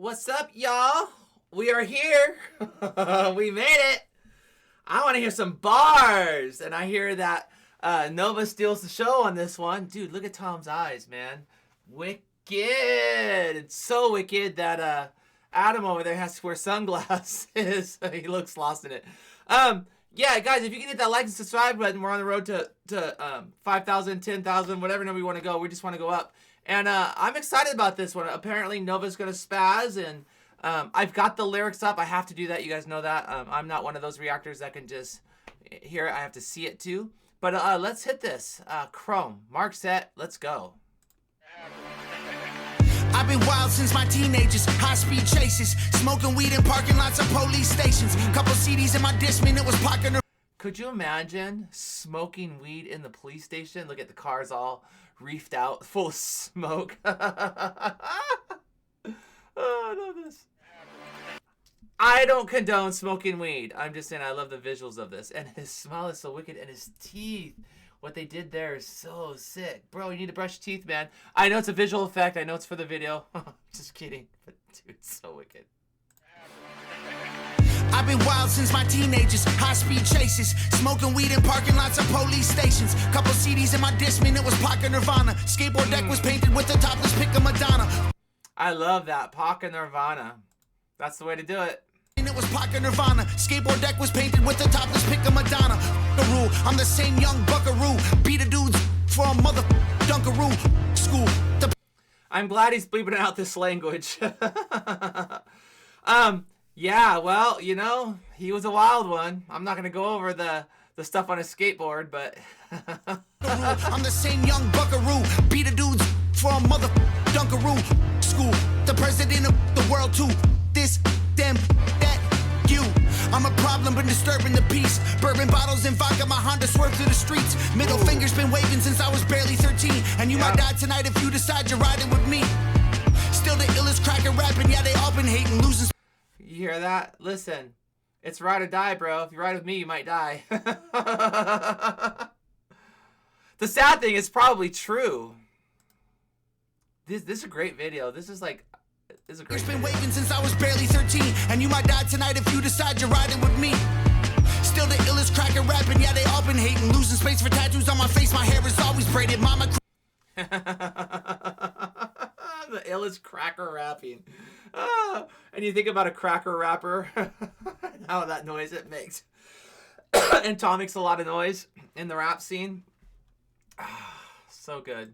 What's up, y'all? We are here. We made it. I want to hear some bars. And I hear that Nova steals the show on this one. Dude, look at Tom's eyes, man. Wicked. It's so wicked that Adam over there has to wear sunglasses. He looks lost in it. Yeah, guys, if you can hit that like and subscribe button, we're on the road to 5,000, 10,000, whatever number we want to go. We just want to go up. And I'm excited about this one. Apparently, Nova's going to spaz, and I've got the lyrics up. I have to do that. You guys know that. I'm not one of those reactors that can just hear it. I have to see it, too. But let's hit this. Chrome. Mark, set. Let's go. I've been wild since my teenagers, high-speed chases, smoking weed in parking lots of police stations. Couple CDs in my Discman, it was pocket. Could you imagine smoking weed in the police station? Look at the cars all reefed out, full of smoke. Oh, I love this. I don't condone smoking weed. I'm just saying I love the visuals of this. And his smile is so wicked, and his teeth. What they did there is so sick. Bro, you need to brush your teeth, man. I know it's a visual effect. I know it's for the video. Just kidding. But, dude, it's so wicked. I've been wild since my teenagers, high-speed chases, smoking weed in parking lots of police stations. Couple CDs in my Discman, it was Pocket Nirvana. Skateboard deck was painted with a topless pic of Madonna. I love that. Pocket Nirvana. That's the way to do it. And it was Pocket Nirvana. Skateboard deck was painted with a topless pic of Madonna. The rule, I'm the same young buckaroo. Beat a dudes for a mother dunkaroo. School. I'm glad he's bleeping out this language. Yeah, well, you know, he was a wild one. I'm not going to go over the stuff on his skateboard, but... I'm the same young buckaroo. Beat a dudes for a mother dunkaroo. School. The president of the world, too. This, them, that, you. I'm a problem, but disturbing the peace. Bourbon bottles and vodka, my Honda swerved through the streets. Middle finger's been waving since I was barely 13. And you might die tonight if you decide you're riding with me. Still the illest cracker rapping, yeah, they all been hating, losing. You hear that? Listen, it's ride or die, bro. If you ride with me, you might die. The sad thing is probably true. This is a great video. This is like... It's a great been waving since I was barely 13, and you might die tonight if you decide you're riding with me. Still the illest cracker rapping, yeah, they all been hating, losing space for tattoos on my face, my hair is always braided, mama. The illest cracker rapping. And you think about a cracker rapper, how that noise it makes. And Tom makes a lot of noise in the rap scene. So good.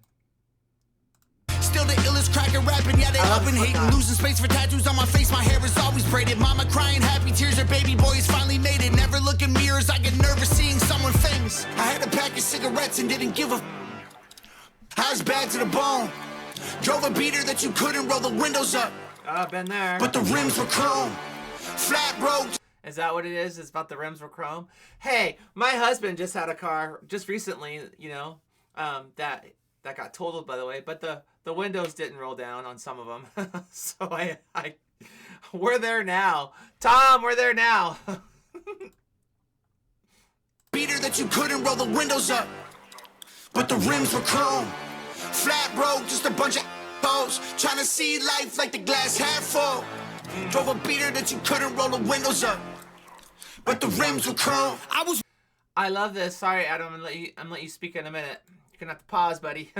Still the illest cracker rapping, yeah, they all been hating, losing space for tattoos on my face, my hair is always braided, mama crying happy tears, her baby boy has finally made it, never look in mirrors, I get nervous seeing someone famous, I had a pack of cigarettes and didn't give a I was bad to the bone, drove a beater that you couldn't roll the windows up, been there, but the rims were chrome, flat broke. Is that what it is? It's about the rims were chrome? Hey, my husband just had a car just recently, you know, that got totaled, by the way, but the windows didn't roll down on some of them. So we're there now. Tom, we're there now. Beater that you couldn't roll the windows up, but the rims were chrome. Flat broke, just a bunch of hoes trying to see life like the glass half full. Drove a beater that you couldn't roll the windows up, but the rims were chrome. I love this. Sorry, Adam, I'm gonna let you speak in a minute. You're gonna have to pause, buddy.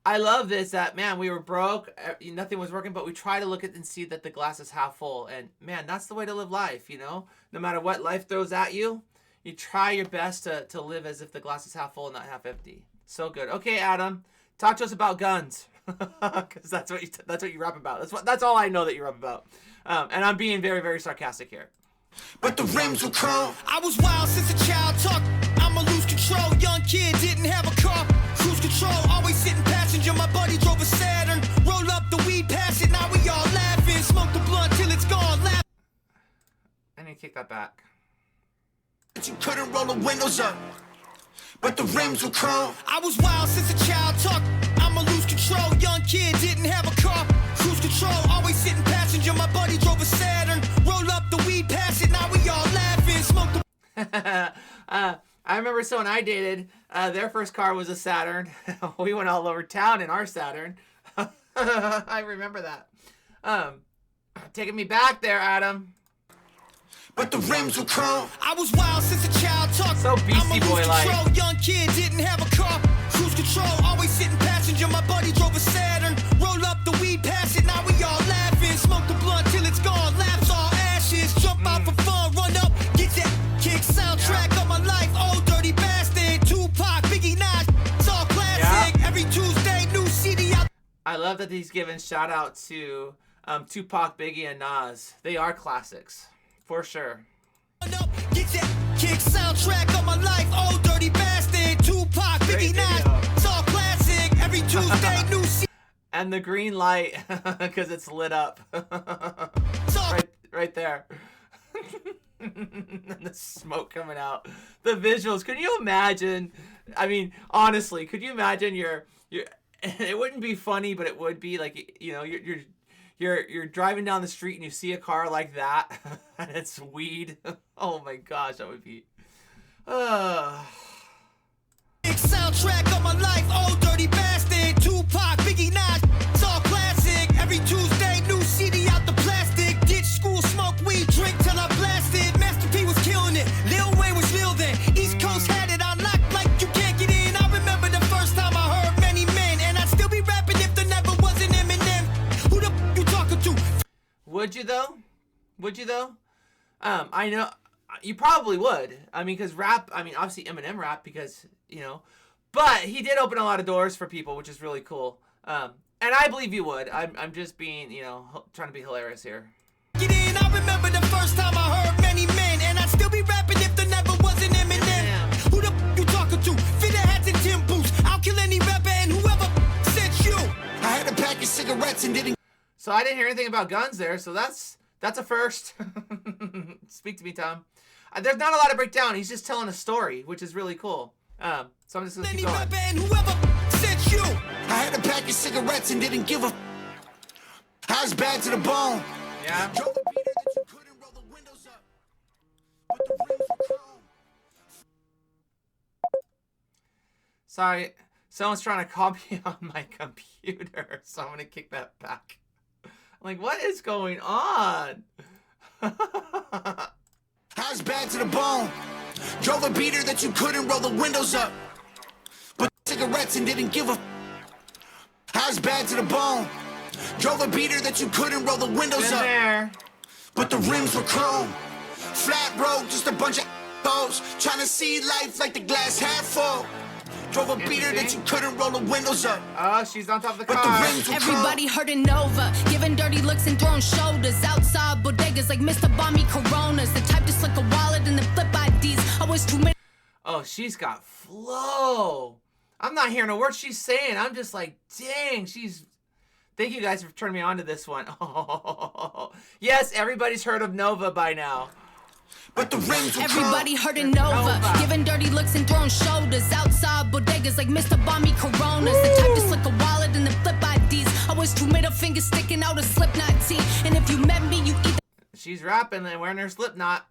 I love this, that, man, we were broke, nothing was working, but we try to look at and see that the glass is half full. And, man, that's the way to live life, you know? No matter what life throws at you, you try your best to live as if the glass is half full and not half empty. So good. Okay, Adam, talk to us about guns. Because that's what you rap about. That's all I know that you rap about. And I'm being very, very sarcastic here. But the rims were chrome. I was wild since a child, I'ma lose control. Young kid, didn't have a car. Cruise control, always sitting passenger. My buddy drove a Saturn. Roll up the weed, pass it, now we all laughing. Smoke the blunt till it's gone. I need to kick that back. You couldn't roll the windows up, but the rims were chrome. I was wild since a child, I'ma lose control. Young kid, didn't have a car. Cruise control, always sitting passenger. My buddy drove a Saturn. Roll up the weed, pass it, now we all laughing. Smoke the... I remember someone I dated, their first car was a Saturn. We went all over town in our Saturn. I remember that. Taking me back there, Adam. But the rims were chrome. I was wild since a child. Talk. So Beastie Boy-like. Young kid didn't have a car. Cruise control. Always sitting passenger. My buddy drove a Saturn. Roll up the weed, pass it. Now we all laughing. Smoke the blunt till it's gone. Laps all ashes. Jump out for fun. Run up. Get that kick. Soundtrack of my life. Old dirty bastard. Tupac, Biggie, Nas. It's all classic. Every Tuesday, new CD out. I love that he's giving shout out to Tupac, Biggie, and Nas. They are classics. For sure. Get that kick, soundtrack of my life. Old dirty bastard. Tupac, Biggie, Nas. It's all classic. Every Tuesday, new CD. And the green light, because it's lit up. right there. And the smoke coming out. The visuals. Can you imagine? I mean, honestly, could you imagine you're it wouldn't be funny, but it would be like, you know, you're driving down the street and you see a car like that and it's weed. Oh my gosh, that would be soundtrack of my life. Old dirty bastard. Tupac, Biggie, Nas. It's all classic. Every Tuesday, new CD out the plastic. Ditch school, smoke weed, drink till I blasted. Master P was killing it. Lil Wayne was real then. East Coast had it on lock like you can't get in. I remember the first time I heard Many Men, and I'd still be rapping if there never was an Eminem. Who the f you talking to? Would you though? Would you though? I know you probably would. I mean, because rap, I mean, obviously Eminem rap because, you know, but he did open a lot of doors for people, which is really cool. And I believe you would. I'm just being, you know, trying to be hilarious here. Get in, I remember the first time I heard Many Men, and I'd still be rapping if there never was an Eminem. Who the f you talking to? Fitter hats and Tim boots. I'll kill any rapper and whoever sent you. I had a pack of cigarettes and didn't. So I didn't hear anything about guns there, so that's a first. Speak to me, Tom. There's not a lot to break down. He's just telling a story, which is really cool. So I'm just gonna keep going. And whoever sent you. I had a pack of cigarettes and didn't give a. I was bad to the bone. Yeah. Drove a beater that you couldn't roll the windows up. But the rims were chrome. Sorry, someone's trying to call me on my computer, so I'm gonna kick that back. I'm like, what is going on? I was bad to the bone. Drove a beater that you couldn't roll the windows up. But cigarettes and didn't give a. I was bad to the bone. Drove a beater that you couldn't roll the windows Been up. there. But the rims were chrome. Flat road, just a bunch of hoes trying to see life like the glass half full. Drove a beater that you couldn't roll the windows up. Oh, she's on top of the But car. the rims were Everybody hurting Nova, giving dirty looks and throwing shoulders outside bodegas like Mr. Bomby Coronas. The type to slick a wallet and then flip IDs. Always too many. Oh, she's got flow. I'm not hearing a word she's saying. I'm just like, dang, she's. Thank you guys for turning me on to this one. Oh, yes, everybody's heard of Nova by now. But the rims were Everybody chrome. hurting Nova, giving dirty looks and throwing shoulders outside bodegas like Mr. Bomby Coronas. The type to slick a wallet and then flip IDs. Always two middle fingers sticking out a Slipknot tee. And if you met me, you either. She's rapping and wearing her Slipknot.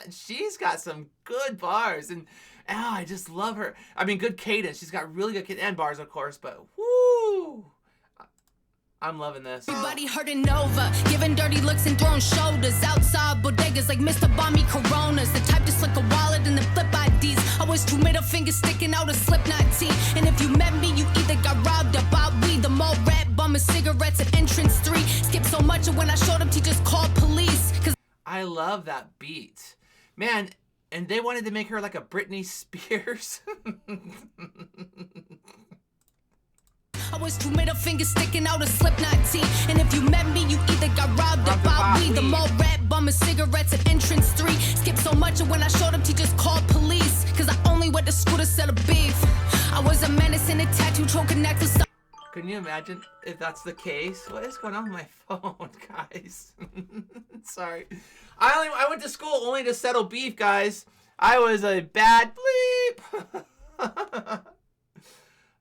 She's got some good bars, and I just love her. I mean, good cadence. She's got really good cadence and bars, of course, but whoo! I'm loving this. Everybody hurting Nova, giving dirty looks and throwing shoulders outside bodegas like Mr. Bomby Coronas. The type to slick a wallet and then flip IDs. Always two middle fingers sticking out a Slipknot tee. And if you met me, you either got robbed or bought weed. The mall rat bumming cigarettes at entrance 3. Skipped so much and when I showed up, teachers called police. Cause I love that beat. Man, and they wanted to make her like a Britney Spears. I was two middle fingers sticking out a Slipknot tee. And if you met me, you either got robbed or bought weed. The mall rat bumming cigarettes at entrance 3. Skipped so much and when I showed up, teachers called police. Cause I only went to school to sell a beef. I was a menace in a tattoo choking necklace. Can you imagine if that's the case? What is going on with my phone, guys? Sorry. I went to school only to settle beef, guys. I was a bad bleep.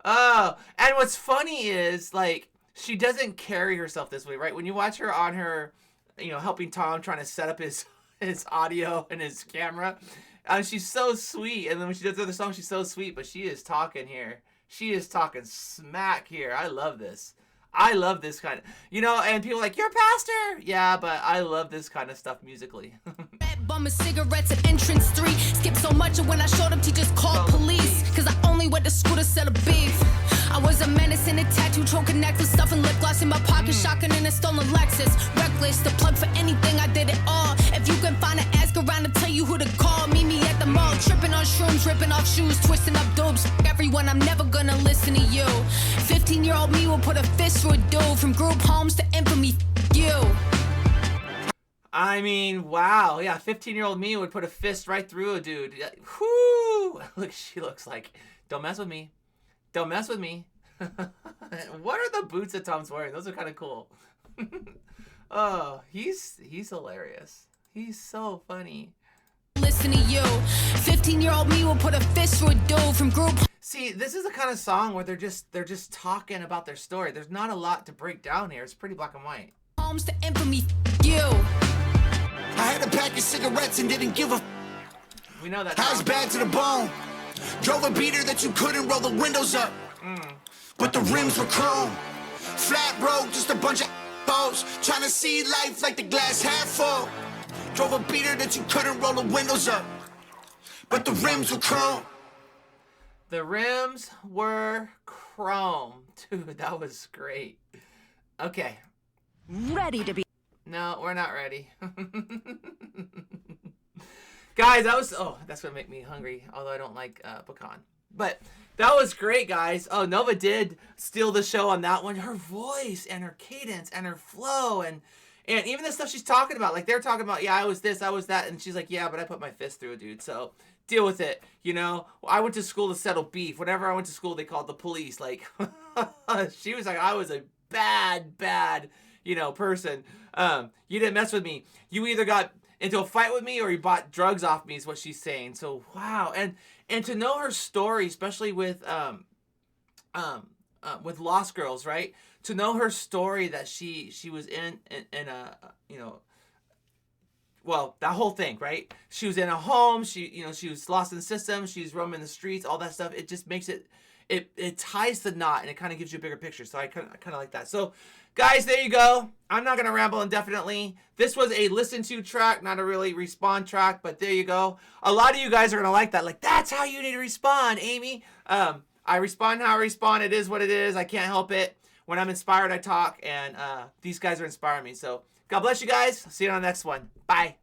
Oh, and what's funny is, like, she doesn't carry herself this way, right? When you watch her on her, you know, helping Tom trying to set up his audio and his camera, she's so sweet. And then when she does other songs, she's so sweet. But she is talking here. She is talking smack here. I love this. I love this kind of, you know, and people are like, you're a pastor. Yeah, but I love this kind of stuff musically. Bumming cigarettes at entrance 3. Skip so much and when I showed up, teachers called police. Cause I only went to school to sell a beef. I was a menace in a tattoo, choking necklace, stuffing lip gloss in my pocket, shotgun in a stolen Lexus. Reckless, the plug for anything, I did it all. If you can find an ask around to tell you who to call, meet me at the mall. Tripping on shrooms, ripping off shoes, twisting up dopes. Everyone, I'm never gonna listen to you. 15-year-old me will put a fist through a dude. From group homes to infamy, you. I mean, wow. Yeah, 15-year-old me would put a fist right through a dude. Whoo! Look, she looks like, don't mess with me. Don't mess with me. What are the boots that Tom's wearing? Those are kind of cool. Oh, he's hilarious. He's so funny. Listen to you. 15-year-old me will put a fist through a dude. From group. See, this is the kind of song where they're just talking about their story. There's not a lot to break down here. It's pretty black and white. Homes to infamy, you. I had a pack of cigarettes and didn't give a. We know that. I was bad to the bone. Drove a beater that you couldn't roll the windows up. But the rims were chrome. Flat road, just a bunch of hoes. Trying to see life like the glass half full. Drove a beater that you couldn't roll the windows up. But the rims were chrome. The rims were chrome. Dude, that was great. Okay. Ready to be. No, we're not ready. Guys, that was, oh, that's gonna make me hungry, although I don't like pecan. But that was great, guys. Oh, Nova did steal the show on that one. Her voice and her cadence and her flow and even the stuff she's talking about. Like, they're talking about, yeah, I was this, I was that. And she's like, yeah, but I put my fist through a dude. So deal with it, you know? I went to school to settle beef. Whenever I went to school, they called the police. Like, she was like, I was a bad, you know, person. You didn't mess with me. You either got into a fight with me or you bought drugs off me is what she's saying. So, wow. And to know her story, especially with Lost Girls, right? To know her story that she was in a, you know, well, that whole thing, right? She was in a home, she was lost in the system, she's roaming the streets, all that stuff. It just makes it ties the knot and it kind of gives you a bigger picture. So I kind of like that. So guys, there you go. I'm not going to ramble indefinitely. This was a listen to track, not a really respond track, but there you go. A lot of you guys are going to like that. Like, that's how you need to respond, Amy. I respond how I respond. It is what it is. I can't help it. When I'm inspired, I talk, and these guys are inspiring me. So God bless you guys. See you on the next one. Bye.